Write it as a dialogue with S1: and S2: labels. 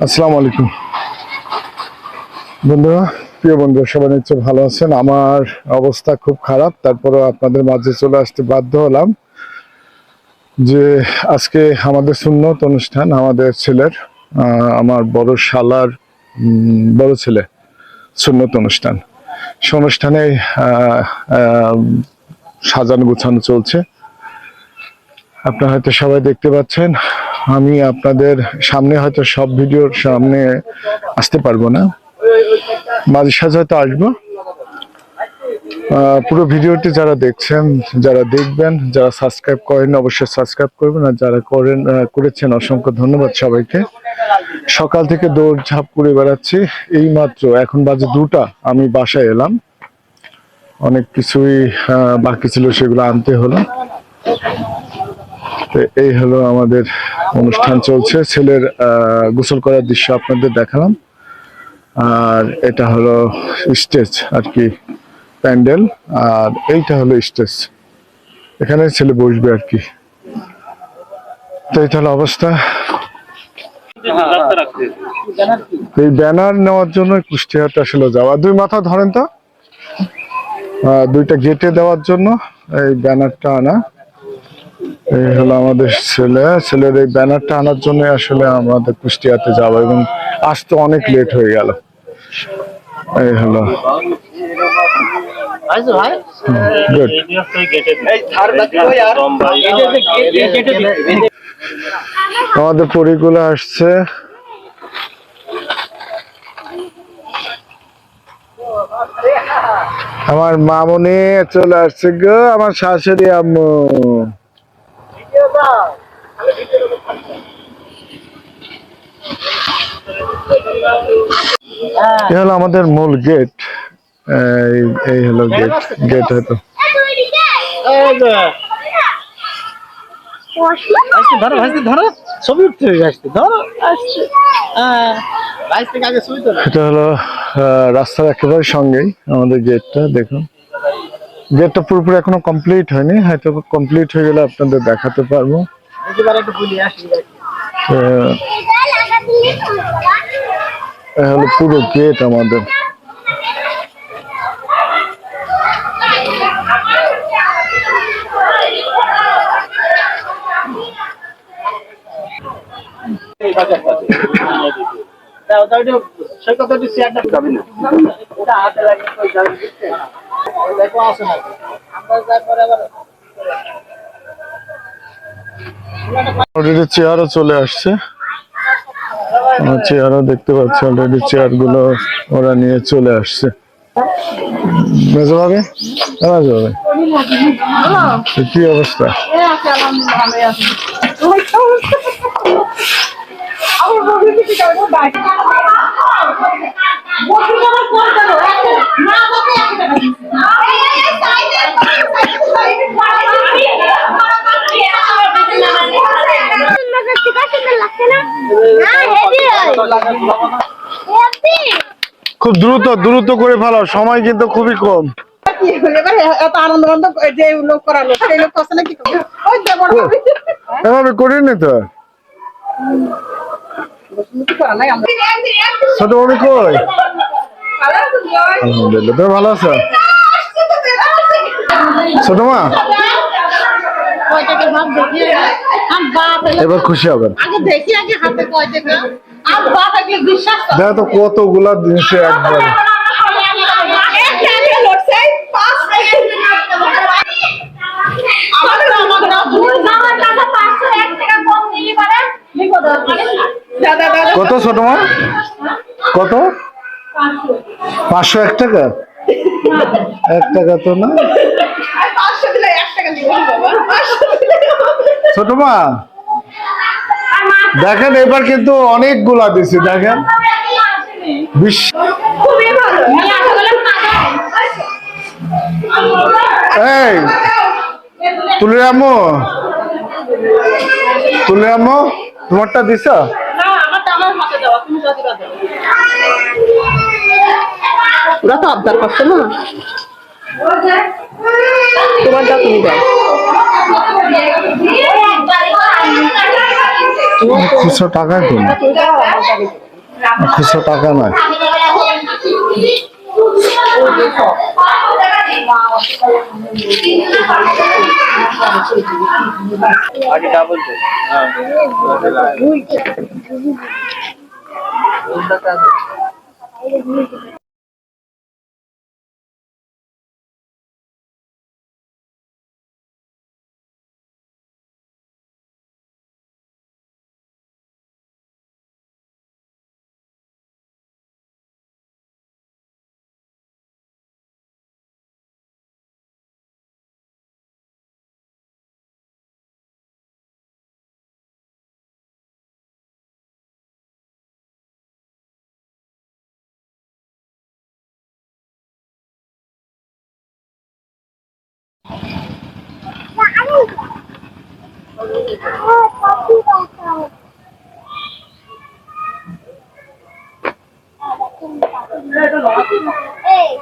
S1: আসসালামু আলাইকুম বন্ধুরা, প্রিয় বন্ধুরা, সবাই নিশ্চয় ভালো আছেন। আমার অবস্থা খুব খারাপ, তারপরেও আপনাদের মাঝে চলে আসতে বাধ্য হলাম। যে আজকে আমাদের সুন্নত অনুষ্ঠান, আমাদের ছেলের আমার বড় শালার বড় ছেলে সুন্নত অনুষ্ঠান। সে অনুষ্ঠানে সাজানো গোছানো চলছে। আপনারা হয়তো সবাই দেখতে পাচ্ছেন। আমি আপনাদের সামনে হয়তো সব ভিডিওর সামনে আসতে পারবো না, মাঝে সাঝে হয়তো আসবো। পুরো ভিডিওটি যারা দেখছেন, যারা দেখবেন, যারা সাবস্ক্রাইব করেন অবশ্যই সাবস্ক্রাইব করবেন, আর যারা করেছেন অসংখ্য ধন্যবাদ সবাইকে। সকাল থেকে দৌড়ঝাঁপ করে বেড়াচ্ছি, এই মাত্র এখন বাজে 2টা আমি বাসায় এলাম। অনেক কিছুই বাকি ছিল, সেগুলো আনতে হলো। তো এই হলো আমাদের অনুষ্ঠান চলছে। ছেলের গোসল করার দৃশ্য আপনাদের দেখালাম। আর এটা হলো স্টেজ আর কি, প্যান্ডেল। আর এইটা হলো স্টেজ, এখানে ছেলে বসবে আর কি। তো এইটা হলো অবস্থা। এই ব্যানার নেওয়ার জন্য কুষ্টিয়াতে আসলে যাওয়া। 2 মাথা ধরেন তো, 2টা গেটে দেওয়ার জন্য এই ব্যানারটা আনা। এই হলো আমাদের ছেলের এই ব্যানারটা আনার জন্য আসলে আমাদের কুষ্টিয়াতে যাওয়া, এবং আসতে অনেক লেট হয়ে গেল। এই হলো আমাদের পরিগুলো আসছে। আমার মামুনি চলে আসছে গো, আমার শাশুড়ি আম্মু। এই হলো আমাদের মূল গেট। এই হলো গেট হয়তো। এটা হলো রাস্তার একেবারে সঙ্গেই আমাদের গেটটা। দেখুন, গেটটা পুরোপুরি এখনো কমপ্লিট হয়নি, হয়তো কমপ্লিট হয়ে গেলে আপনাদের দেখাতে পারবো। হলো পুরো গেট আমাদের। অলরেডি চেয়ারও চলে আসছে, চেয়ারও দেখতে পাচ্ছি। অলরেডি চেয়ার গুলো ওরা নিয়ে চলে আসছে। মেজো ভাবে কি অবস্থা? খুব দ্রুত দ্রুত করে ফেলো, সময় কিন্তু খুবই কম। এভাবে করিনি তো। ছোট মমি কই? আলহামদুলিল্লাহ, তুমি ভালো আছো? ছোট মা এবার খুশি হবেন। দেখো তো কতগুলা দিচ্ছে একবার। কত ছোট মা? কত? 501 টাকা? 1 টাকা তো না ছোট মা। দেখেন এবার কিন্তু অনেকগুলা দিছি, দেখেন। এই তুলে আম্মু, তুলে আম্মু, তোমারটা দিছ? ওরা তো আবদার করছে না, তোমারটা তুমি দাও। খুচরো টাকা খুচরো টাকা নয়।
S2: आगे डबल थे हाँ
S3: Hey,